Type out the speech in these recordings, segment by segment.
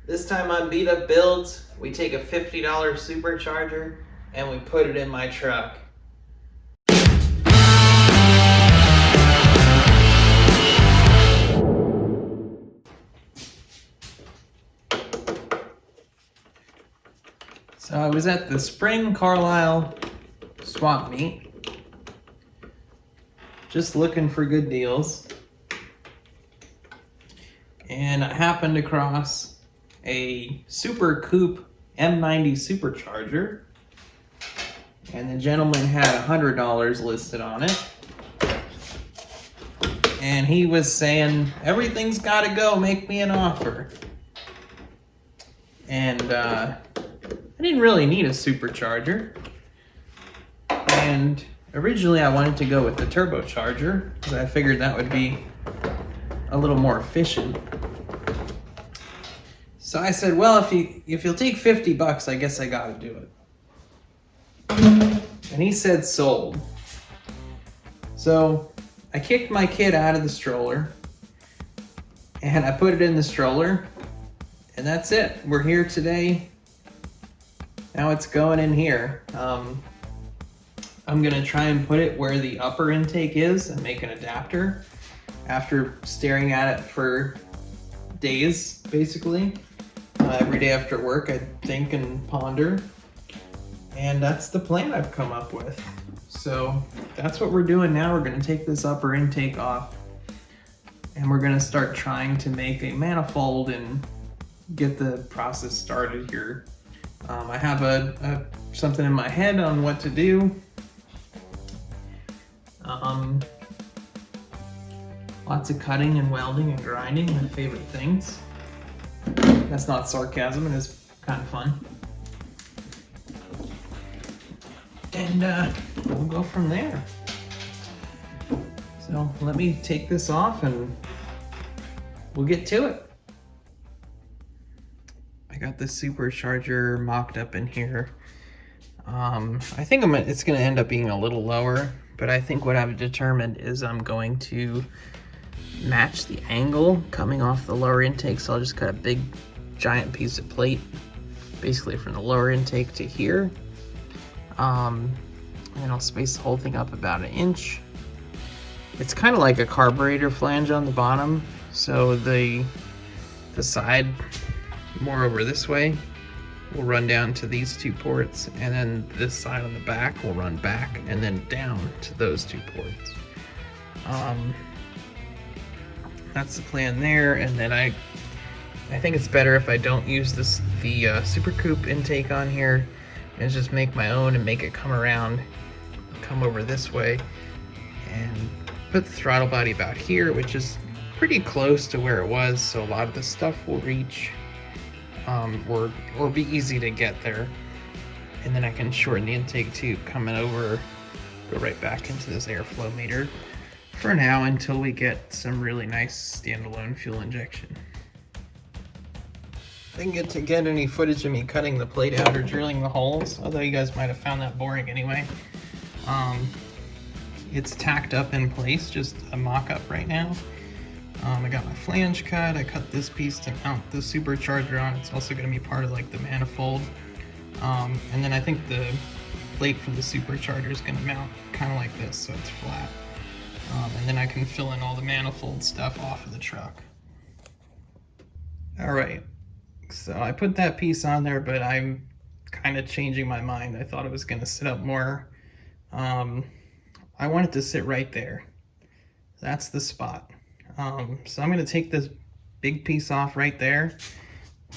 This time on Beat Up Builds, we take a $50 supercharger and we put it in my truck. So I was at the Spring Carlisle swap meet, just looking for good deals, and I happened across a Super Coupe m90 supercharger, and the gentleman had $100 listed on it, and he was saying, everything's gotta go, make me an offer. And I didn't really need a supercharger, and originally I wanted to go with the turbocharger because I figured that would be a little more efficient. So I said, well, if you'll take $50, I guess I gotta do it. And he said sold. So I kicked my kid out of the stroller and I put it in the stroller, and that's it. We're here today. Now it's going in here. I'm gonna try and put it where the upper intake is and make an adapter after staring at it for days, basically. Every day after work, I think and ponder. And that's the plan I've come up with. So that's what we're doing now. We're gonna take this upper intake off and we're gonna start trying to make a manifold and get the process started here. I have something in my head on what to do. Lots of cutting and welding and grinding, my favorite things. That's not sarcasm, it is kind of fun. And we'll go from there. So let me take this off and we'll get to it. I got this supercharger mocked up in here. I think it's gonna end up being a little lower, but I think what I've determined is I'm going to match the angle coming off the lower intake. So I'll just cut a big giant piece of plate, basically from the lower intake to here. And I'll space the whole thing up about 1 inch. It's kind of like a carburetor flange on the bottom. So the side more over this way will run down to these 2 ports, and then this side on the back will run back and then down to those 2 ports. That's the plan there. And then I think it's better if I don't use the Super Coupe intake on here and just make my own and make it come around, come over this way, and put the throttle body about here, which is pretty close to where it was, so a lot of the stuff will reach or be easy to get there. And then I can shorten the intake tube coming over, go right back into this airflow meter for now until we get some really nice standalone fuel injection. Didn't get any footage of me cutting the plate out or drilling the holes, although you guys might have found that boring anyway. It's tacked up in place, just a mock-up right now. I got my flange cut. I cut this piece to mount the supercharger on. It's also going to be part of like the manifold. And then I think the plate for the supercharger is going to mount kind of like this, so it's flat. And then I can fill in all the manifold stuff off of the truck. All right, so I put that piece on there, but I'm kind of changing my mind. I thought it was going to sit up more. I want it to sit right there. That's the spot. So I'm going to take this big piece off right there,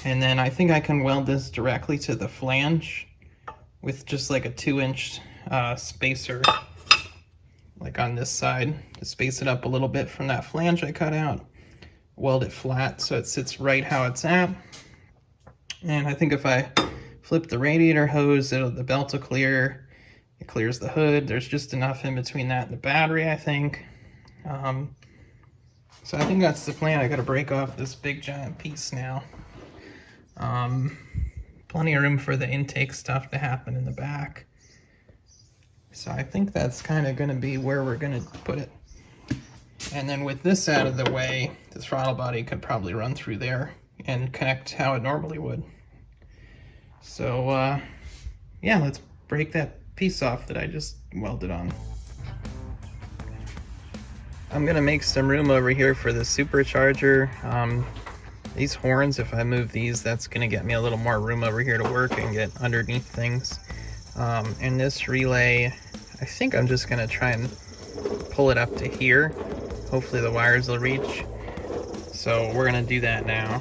and then I think I can weld this directly to the flange with just like a 2-inch spacer, like on this side, to space it up a little bit from that flange I cut out. Weld it flat so it sits right how it's at. And I think if I flip the radiator hose, the belt will clear. It clears the hood. There's just enough in between that and the battery, I think. So I think that's the plan. I got to break off this big giant piece now. Plenty of room for the intake stuff to happen in the back. So I think that's kind of going to be where we're going to put it. And then with this out of the way, the throttle body could probably run through there and connect how it normally would. So yeah, let's break that piece off that I just welded on. I'm gonna make some room over here for the supercharger. These horns, if I move these, that's gonna get me a little more room over here to work and get underneath things. And this relay, I think I'm just gonna try and pull it up to here. Hopefully the wires will reach. So we're gonna do that now.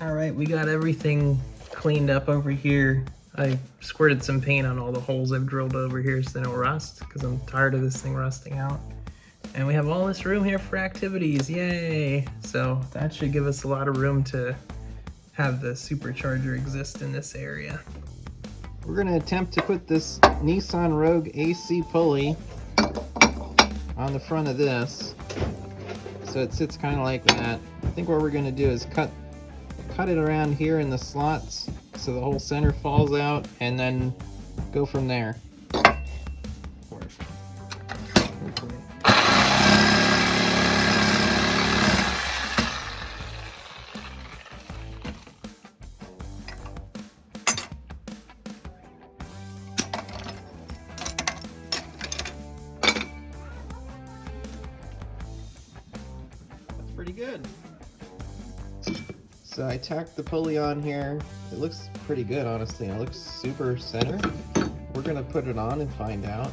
All right, we got everything cleaned up over here. I squirted some paint on all the holes I've drilled over here so they don't rust, because I'm tired of this thing rusting out. And we have all this room here for activities, yay! So that should give us a lot of room to have the supercharger exist in this area. We're gonna attempt to put this Nissan Rogue AC pulley on the front of this, so it sits kind of like that. I think what we're gonna do is cut it around here in the slots so the whole center falls out, and then go from there. Pretty good. So I tacked the pulley on here. It looks pretty good, honestly. It looks super center. We're gonna put it on and find out.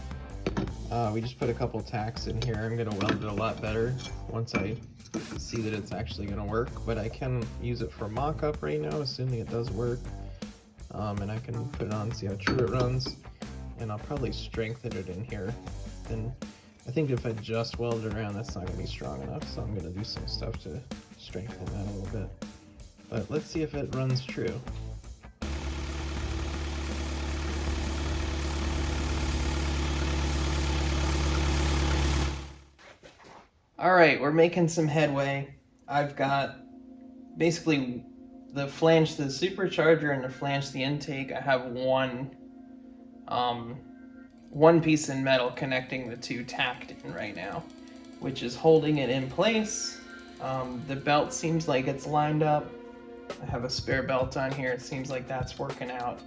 We just put a couple tacks in here. I'm gonna weld it a lot better once I see that it's actually gonna work, but I can use it for mock-up right now, assuming it does work. And I can put it on, see how true it runs, and I'll probably strengthen it in here. And I think if I just weld it around, that's not going to be strong enough, so I'm going to do some stuff to strengthen that a little bit. But let's see if it runs true. Alright, we're making some headway. I've got basically the flange to the supercharger and the flange to the intake. I have one piece in metal connecting the two tacked in right now, which is holding it in place. The belt seems like it's lined up. I have a spare belt on here. It seems like that's working out.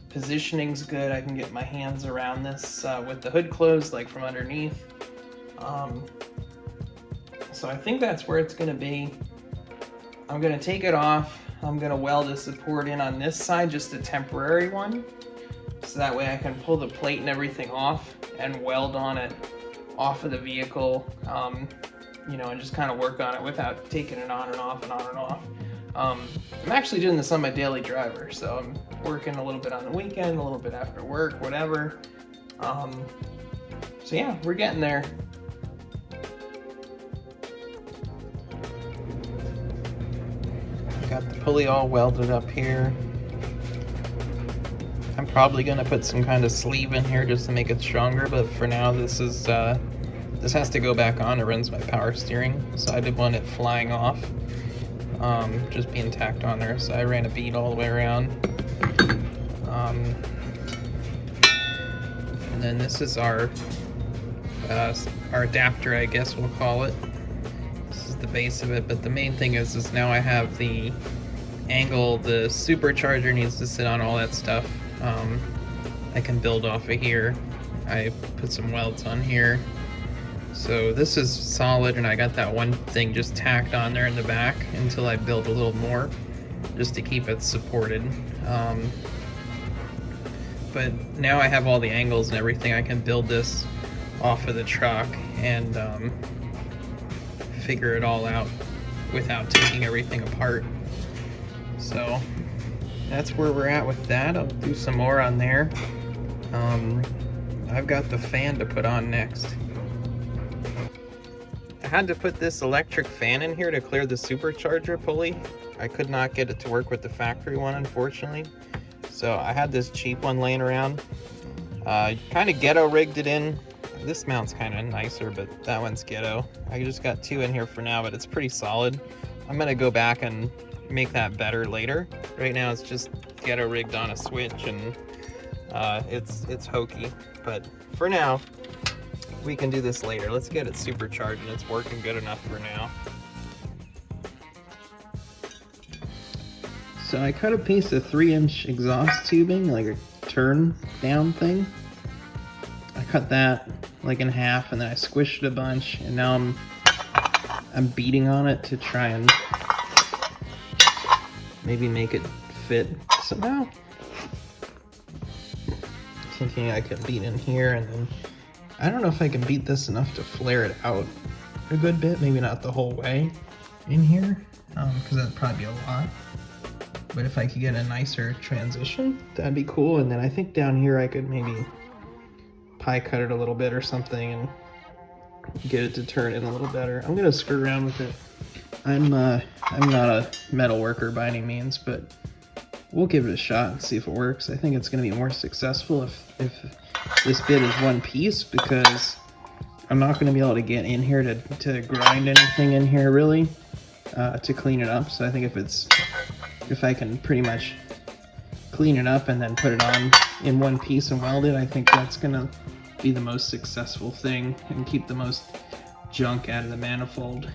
Positioning's good. I can get my hands around this with the hood closed, like from underneath. So I think that's where it's gonna be. I'm gonna take it off. I'm gonna weld a support in on this side, just a temporary one. So that way I can pull the plate and everything off and weld on it off of the vehicle, you know, and just kind of work on it without taking it on and off and on and off. I'm actually doing this on my daily driver, so I'm working a little bit on the weekend, a little bit after work, whatever. So yeah, we're getting there. Got the pulley all welded up here. I'm probably gonna put some kind of sleeve in here just to make it stronger, but for now this is this has to go back on. It runs my power steering, so I didn't want it flying off, just being tacked on there. So I ran a bead all the way around, and then this is our adapter, I guess we'll call it. This is the base of it, but the main thing is now I have the angle the supercharger needs to sit on, all that stuff. I can build off of here. I put some welds on here. So this is solid, and I got that one thing just tacked on there in the back until I build a little more, just to keep it supported. But now I have all the angles and everything. I can build this off of the truck and figure it all out without taking everything apart. So that's where we're at with that. I'll do some more on there. I've got the fan to put on next. I had to put this electric fan in here to clear the supercharger pulley. I could not get it to work with the factory one, unfortunately. So I had this cheap one laying around. Kind of ghetto rigged it in. This mount's kind of nicer, but that one's ghetto. I just got two in here for now, but it's pretty solid. I'm gonna go back and make that better later. Right now it's just ghetto rigged on a switch, and it's hokey. But for now, we can do this later. Let's get it supercharged, and it's working good enough for now. So I cut a piece of 3-inch exhaust tubing, like a turn down thing. I cut that like in half, and then I squished it a bunch, and now I'm beating on it to try and maybe make it fit somehow. Thinking I could beat in here, and then I don't know if I can beat this enough to flare it out a good bit, maybe not the whole way in here, because that'd probably be a lot. But if I could get a nicer transition, that'd be cool. And then I think down here I could maybe pie cut it a little bit or something and get it to turn in a little better. I'm gonna screw around with it. I'm not a metal worker by any means, but we'll give it a shot and see if it works. I think it's gonna be more successful if this bit is one piece, because I'm not gonna be able to get in here to grind anything in here really, to clean it up. So I think if I can pretty much clean it up and then put it on in one piece and weld it, I think that's gonna be the most successful thing and keep the most junk out of the manifold.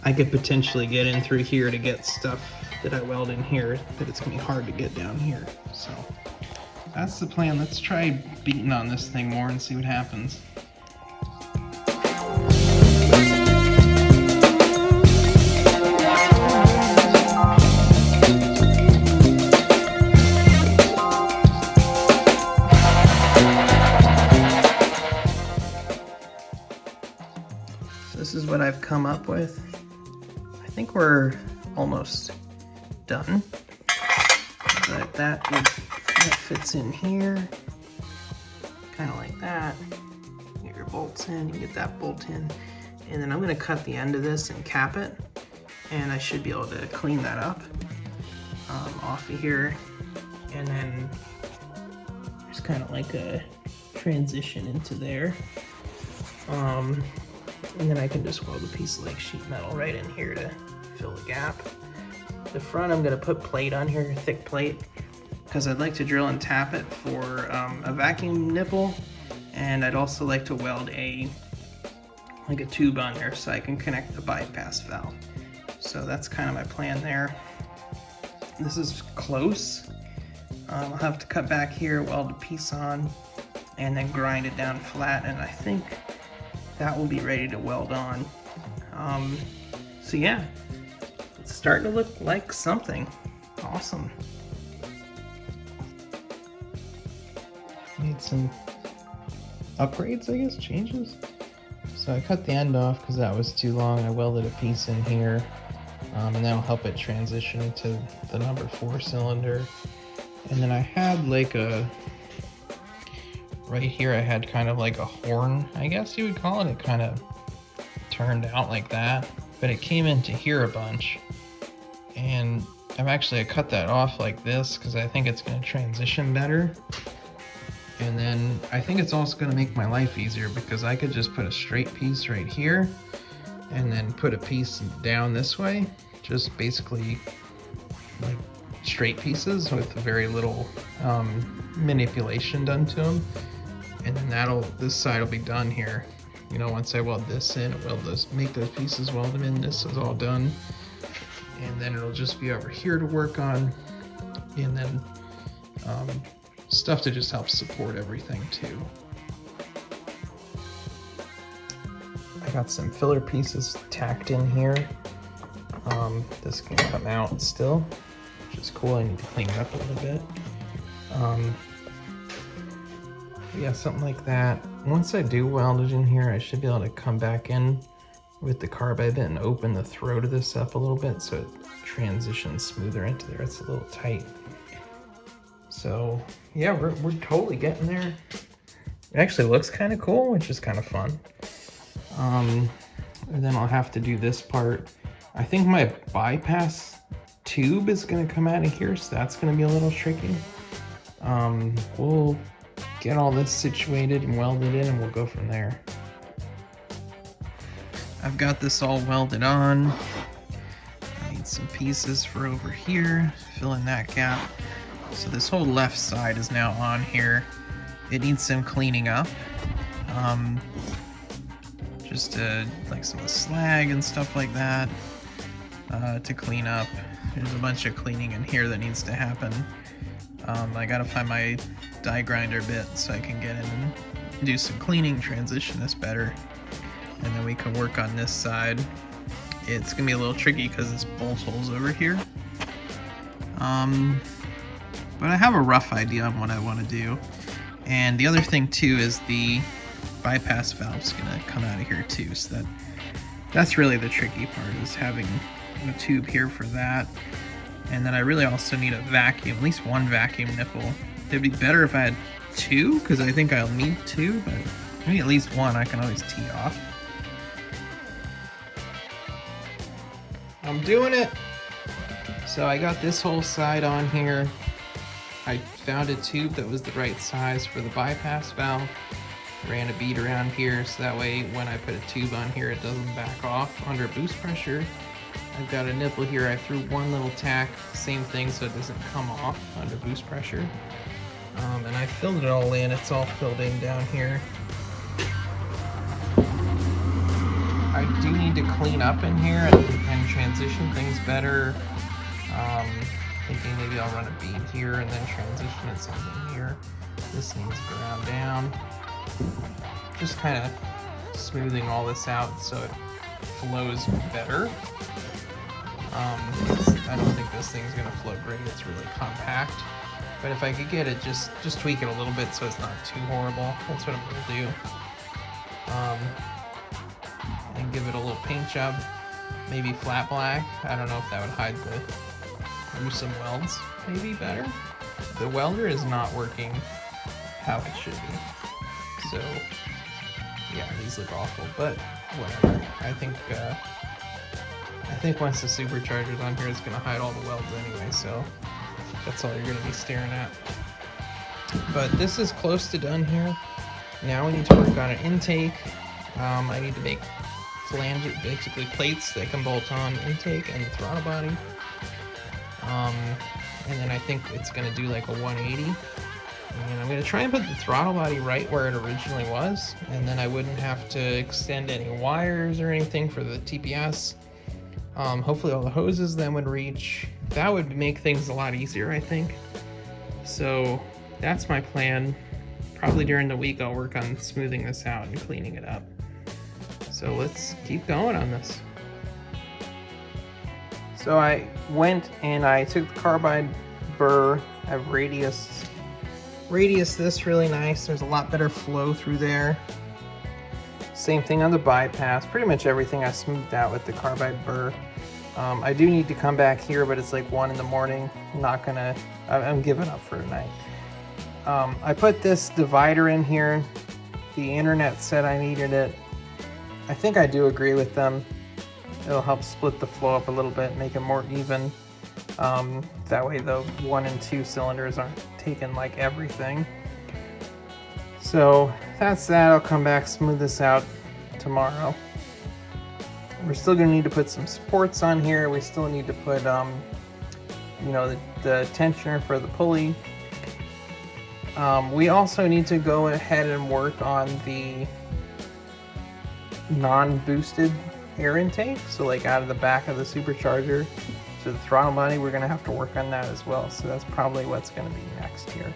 I could potentially get in through here to get stuff that I weld in here that it's gonna be hard to get down here. So that's the plan. Let's try beating on this thing more and see what happens. This is what I've come up with. I think we're almost done. But that fits in here, kind of like that. Get your bolts in, you get that bolt in, and then I'm going to cut the end of this and cap it, and I should be able to clean that up off of here, and then there's kind of like a transition into there. And then I can just weld a piece of like sheet metal right in here to fill the gap. The front I'm gonna put plate on here, thick plate, because I'd like to drill and tap it for a vacuum nipple, and I'd also like to weld like a tube on there so I can connect the bypass valve. So that's kind of my plan there. This is close. I'll have to cut back here, weld a piece on, and then grind it down flat, and I think that will be ready to weld on. So yeah, it's starting to look like something awesome. Need some upgrades, I guess, changes. So I cut the end off because that was too long. I welded a piece in here, and that'll help it transition into the number 4 cylinder. And then I had like right here I had kind of like a horn, I guess you would call it. It kind of turned out like that, but it came into here a bunch, and I cut that off like this because I think it's going to transition better. And then I think it's also going to make my life easier because I could just put a straight piece right here and then put a piece down this way, just basically like straight pieces with very little manipulation done to them. And then this side will be done here. You know, once I weld this in, make those pieces, weld them in, this is all done. And then it'll just be over here to work on. And then stuff to just help support everything too. I got some filler pieces tacked in here. This can come out still, which is cool. I need to clean it up a little bit. Yeah, something like that. Once I do weld it in here, I should be able to come back in with the carbide bit and open the throat of this up a little bit so it transitions smoother into there. It's a little tight. So yeah, we're totally getting there. It actually looks kind of cool, which is kind of fun. And then I'll have to do this part. I think my bypass tube is going to come out of here, so that's going to be a little tricky. We'll get all this situated and welded in, and we'll go from there. I've got this all welded on. I need some pieces for over here, fill in that gap. So this whole left side is now on here. It needs some cleaning up. Just like some slag and stuff like that to clean up. There's a bunch of cleaning in here that needs to happen. I gotta find my die grinder bit so I can get in and do some cleaning, transition this better, and then we can work on this side. It's gonna be a little tricky because this bolt hole's over here. But I have a rough idea on what I want to do. And the other thing too is the bypass valve's gonna come out of here too, so that's really the tricky part, is having a tube here for that. And then I really also need a vacuum, at least one vacuum nipple. It'd be better if I had two, because I think I'll need two, but maybe at least one I can always tee off. I'm doing it! So I got this whole side on here. I found a tube that was the right size for the bypass valve. Ran a bead around here so that way when I put a tube on here it doesn't back off under boost pressure. I've got a nipple here. I threw one little tack, same thing, so it doesn't come off under boost pressure. And I filled it all in. It's all filled in down here. I do need to clean up in here and transition things better. Thinking maybe I'll run a bead here and then transition it something here. This needs ground down. Just kind of smoothing all this out so it flows better. I don't think this thing's gonna flow great. It's really compact. But if I could get it, just tweak it a little bit so it's not too horrible. That's what I'm gonna do. And give it a little paint job. Maybe flat black. I don't know if that would hide the gruesome welds. Maybe better. The welder is not working how it should be. So yeah, these look awful, but whatever. I think once the supercharger's on here, it's gonna hide all the welds anyway, so that's all you're gonna be staring at. But this is close to done here. Now we need to work on an intake. I need to make flanges, basically plates that can bolt on intake and the throttle body. And then I think it's gonna do like a 180. And I'm gonna try and put the throttle body right where it originally was, and then I wouldn't have to extend any wires or anything for the TPS. Hopefully all the hoses then would reach. That would make things a lot easier, I think. So that's my plan. Probably during the week I'll work on smoothing this out and cleaning it up. So let's keep going on this. So I went and I took the carbide burr. I've radius this really nice. There's a lot better flow through there. Same thing on the bypass. Pretty much everything I smoothed out with the carbide burr. I do need to come back here, but it's like 1 in the morning. I'm giving up for tonight. I put this divider in here. The internet said I needed it. I think I do agree with them. It'll help split the flow up a little bit, make it more even. That way the 1 and 2 cylinders aren't taking like everything. So that's that. I'll come back, smooth this out tomorrow. We're still gonna need to put some supports on here. We still need to put, you know, the tensioner for the pulley. We also need to go ahead and work on the non-boosted air intake. So like out of the back of the supercharger to the throttle body, we're gonna have to work on that as well. So that's probably what's gonna be next here.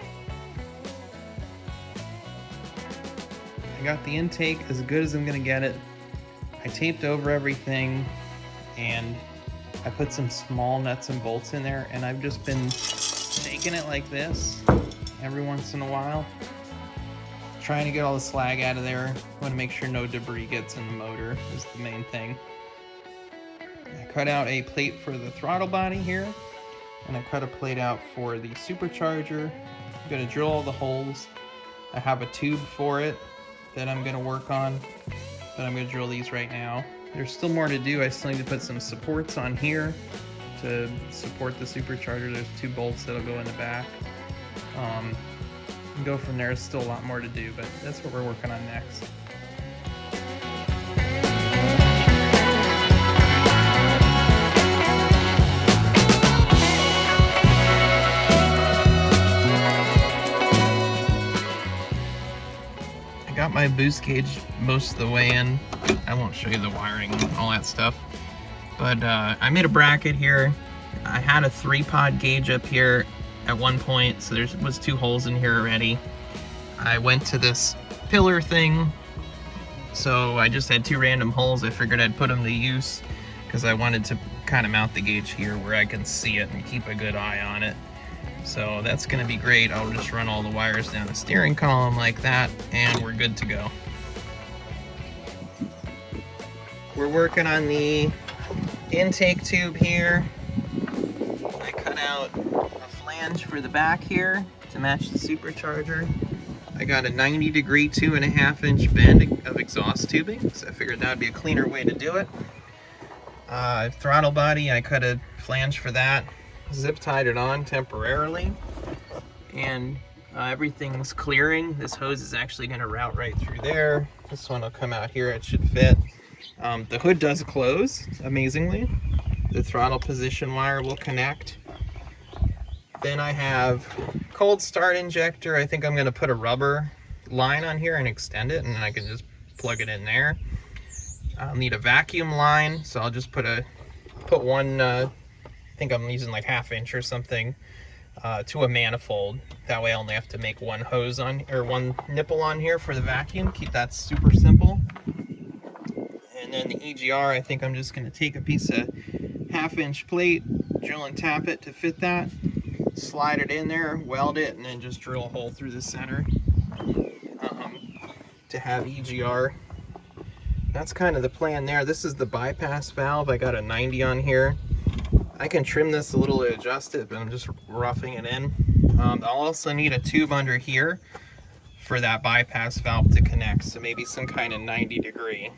I got the intake as good as I'm gonna get it. I taped over everything and I put some small nuts and bolts in there, and I've just been shaking it like this every once in a while, trying to get all the slag out of there. I want to make sure no debris gets in the motor is the main thing. I cut out a plate for the throttle body here, and I cut a plate out for the supercharger. I'm going to drill all the holes. I have a tube for it that I'm going to work on, but I'm going to drill these right now. There's still more to do. I still need to put some supports on here to support the supercharger. There's 2 bolts that'll go in the back. And go from there. There's still a lot more to do, but that's what we're working on next. I got my boost gauge most of the way in. I won't show you the wiring and all that stuff, but I made a bracket here. I had a 3-pod gauge up here at one point, so there was 2 holes in here already. I went to this pillar thing, so I just had 2 random holes. I figured I'd put them to use because I wanted to kind of mount the gauge here where I can see it and keep a good eye on it. So that's going to be great. I'll just run all the wires down the steering column like that, and we're good to go. We're working on the intake tube here. I cut out a flange for the back here to match the supercharger. I got a 90-degree 2.5-inch bend of exhaust tubing, so I figured that would be a cleaner way to do it. Throttle body, I cut a flange for that, zip tied it on temporarily, and everything's clearing. This hose is actually going to route right through there. This one will come out here, it should fit. The hood does close, amazingly. The throttle position wire will connect. Then I have cold start injector. I think I'm going to put a rubber line on here and extend it, and then I can just plug it in there. I'll need a vacuum line, so I'll just put one, I think I'm using like 1/2 inch or something, to a manifold. That way I only have to make one hose on, or one nipple on here for the vacuum. Keep that super simple. And then the EGR, I think I'm just going to take a piece of 1/2-inch plate, drill and tap it to fit that, slide it in there, weld it, and then just drill a hole through the center to have EGR. That's kind of the plan there. This is the bypass valve. I got a 90 on here. I can trim this a little to adjust it, but I'm just roughing it in. I'll also need a tube under here for that bypass valve to connect, so maybe some kind of 90-degree.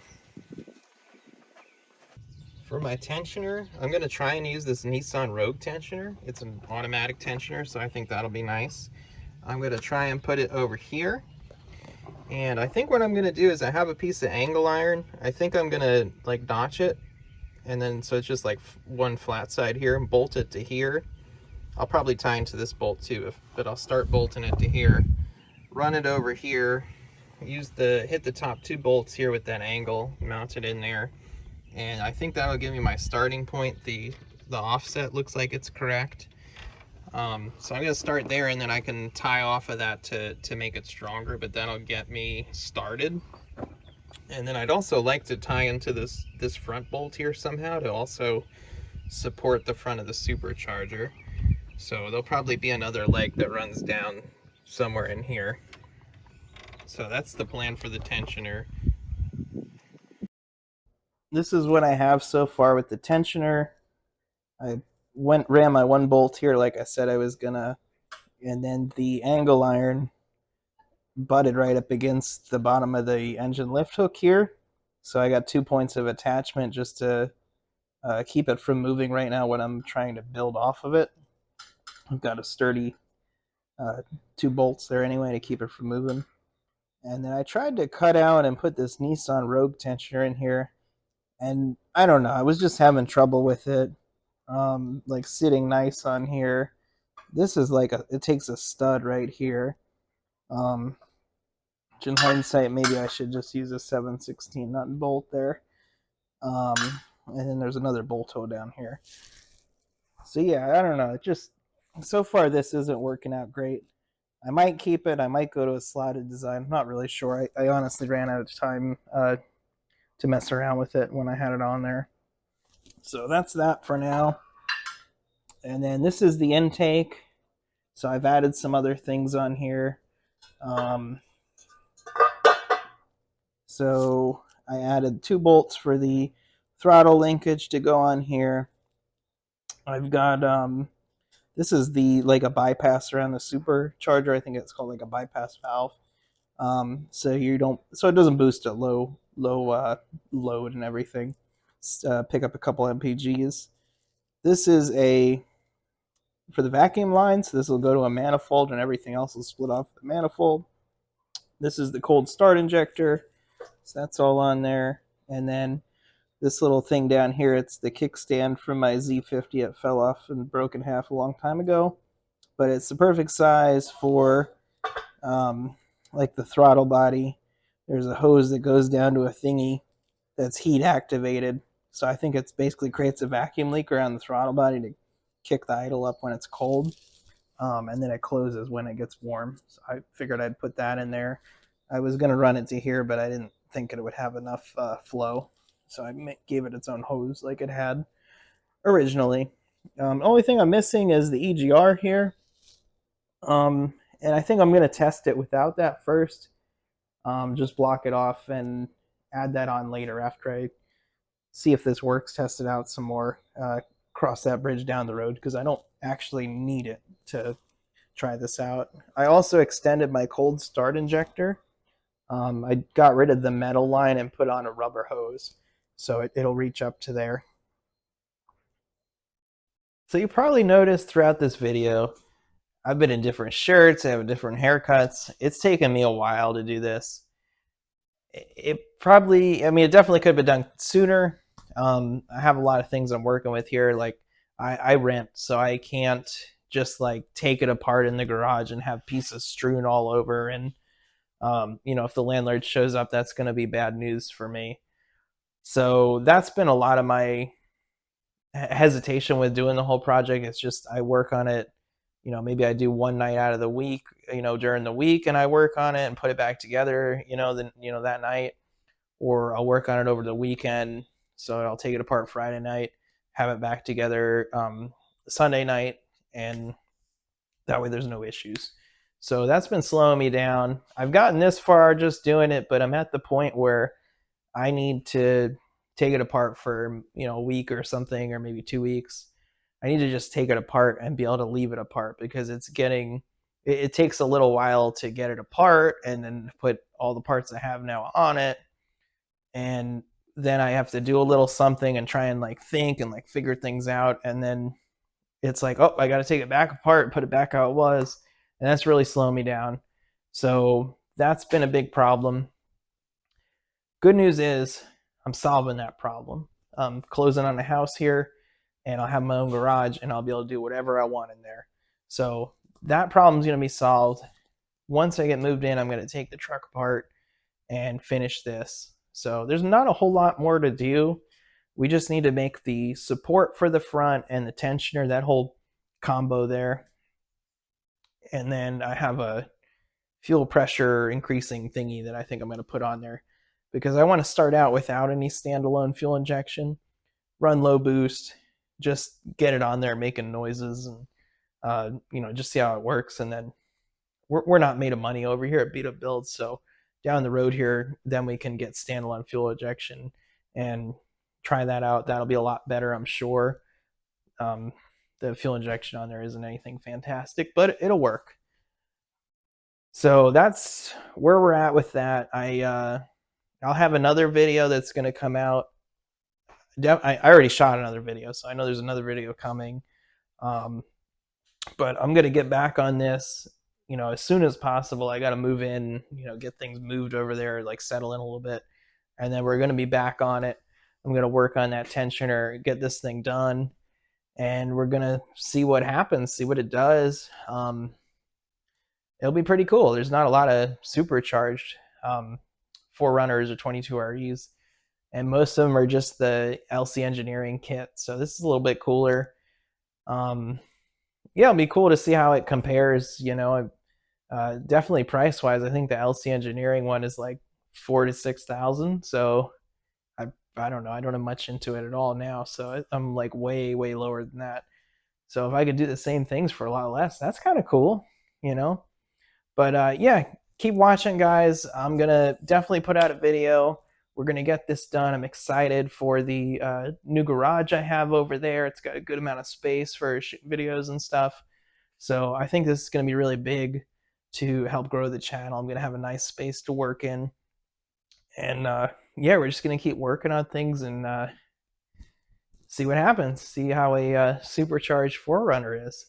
For my tensioner, I'm going to try and use this Nissan Rogue tensioner. It's an automatic tensioner, so I think that'll be nice. I'm going to try and put it over here. And I think what I'm going to do is I have a piece of angle iron. I think I'm going to like notch it. And then so it's just like one flat side here and bolt it to here. I'll probably tie into this bolt too, but I'll start bolting it to here. Run it over here. Hit the top 2 bolts here with that angle, mount it in there. And I think that'll give me my starting point. The offset looks like it's correct. So I'm going to start there, and then I can tie off of that to make it stronger, but that'll get me started. And then I'd also like to tie into this front bolt here somehow to also support the front of the supercharger. So there'll probably be another leg that runs down somewhere in here. So that's the plan for the tensioner. This is what I have so far with the tensioner. I ran my 1 bolt here like I said I was gonna, and then the angle iron butted right up against the bottom of the engine lift hook here. So I got 2 points of attachment just to keep it from moving right now when I'm trying to build off of it. I've got a sturdy 2 bolts there anyway to keep it from moving. And then I tried to cut out and put this Nissan Rogue tensioner in here, and I don't know, I was just having trouble with it. Like sitting nice on here. This is like it takes a stud right here. In hindsight, maybe I should just use a 7/16 nut and bolt there. And then there's another bolt hole down here. So yeah, I don't know. Just so far this isn't working out great. I might keep it. I might go to a slotted design. I'm not really sure. I honestly ran out of time to mess around with it when I had it on there. So that's that for now. And then this is the intake. So I've added some other things on here. So I added 2 bolts for the throttle linkage to go on here. I've got this is like a bypass around the supercharger. I think it's called like a bypass valve. So it doesn't boost at low load and everything. Pick up a couple MPGs. This is for the vacuum line, so this will go to a manifold and everything else will split off the manifold. This is the cold start injector, so that's all on there. And then this little thing down here, it's the kickstand from my Z50. It fell off and broke in half a long time ago, but it's the perfect size for like the throttle body. There's a hose that goes down to a thingy that's heat activated, so I think it's basically creates a vacuum leak around the throttle body to kick the idle up when it's cold, and then it closes when it gets warm. So I figured I'd put that in there. I was going to run it to here, but I didn't think it would have enough flow, so I gave it its own hose like it had originally. The only thing I'm missing is the EGR here, and I think I'm going to test it without that first. Just block it off and add that on later after I see if this works, test it out some more, cross that bridge down the road, because I don't actually need it to try this out. I also extended my cold start injector. I got rid of the metal line and put on a rubber hose, so it'll reach up to there. So you probably noticed throughout this video, I've been in different shirts, I have different haircuts. It's taken me a while to do this. It definitely could have been done sooner. I have a lot of things I'm working with here. Like I rent, so I can't just like take it apart in the garage and have pieces strewn all over. And if the landlord shows up, that's going to be bad news for me. So that's been a lot of my hesitation with doing the whole project. It's just I work on it. Maybe I do one night out of the week, during the week, and I work on it and put it back together, that night, or I'll work on it over the weekend. So I'll take it apart Friday night, have it back together Sunday night, and that way there's no issues. So that's been slowing me down. I've gotten this far just doing it, but I'm at the point where I need to take it apart for, a week or something, or maybe 2 weeks. I need to just take it apart and be able to leave it apart, because it takes a little while to get it apart and then put all the parts I have now on it. And then I have to do a little something and try and like think and like figure things out. And then it's like, oh, I got to take it back apart, put it back how it was. And that's really slowing me down. So that's been a big problem. Good news is I'm solving that problem. I'm closing on a house here, and I'll have my own garage, and I'll be able to do whatever I want in there. So that problem's going to be solved. Once I get moved in, I'm going to take the truck apart and finish this. So there's not a whole lot more to do. We just need to make the support for the front and the tensioner, that whole combo there. And then I have a fuel pressure increasing thingy that I think I'm going to put on there, because I want to start out without any standalone fuel injection, run low boost, just get it on there making noises, and just see how it works. And then we're not made of money over here at Beat Up Builds, so down the road here, then we can get standalone fuel injection and try that out. That'll be a lot better, I'm sure. The fuel injection on there isn't anything fantastic, but it'll work. So that's where we're at with that. I'll have another video that's going to come out. I already shot another video, so I know there's another video coming. But I'm going to get back on this, as soon as possible. I got to move in, get things moved over there, like settle in a little bit. And then we're going to be back on it. I'm going to work on that tensioner, get this thing done, and we're going to see what happens, see what it does. It'll be pretty cool. There's not a lot of supercharged 4Runners or 22REs, and most of them are just the LC Engineering kit. So this is a little bit cooler. It'll be cool to see how it compares. Definitely price wise, I think the LC Engineering one is like $4,000 to $6,000. So I don't know. I don't have much into it at all now. So I'm like way lower than that. So if I could do the same things for a lot less, that's kind of cool, But keep watching, guys. I'm gonna definitely put out a video. We're gonna get this done. I'm excited for the new garage I have over there. It's got a good amount of space for videos and stuff. So I think this is gonna be really big to help grow the channel. I'm gonna have a nice space to work in. And we're just gonna keep working on things and see what happens. See how a supercharged 4Runner is.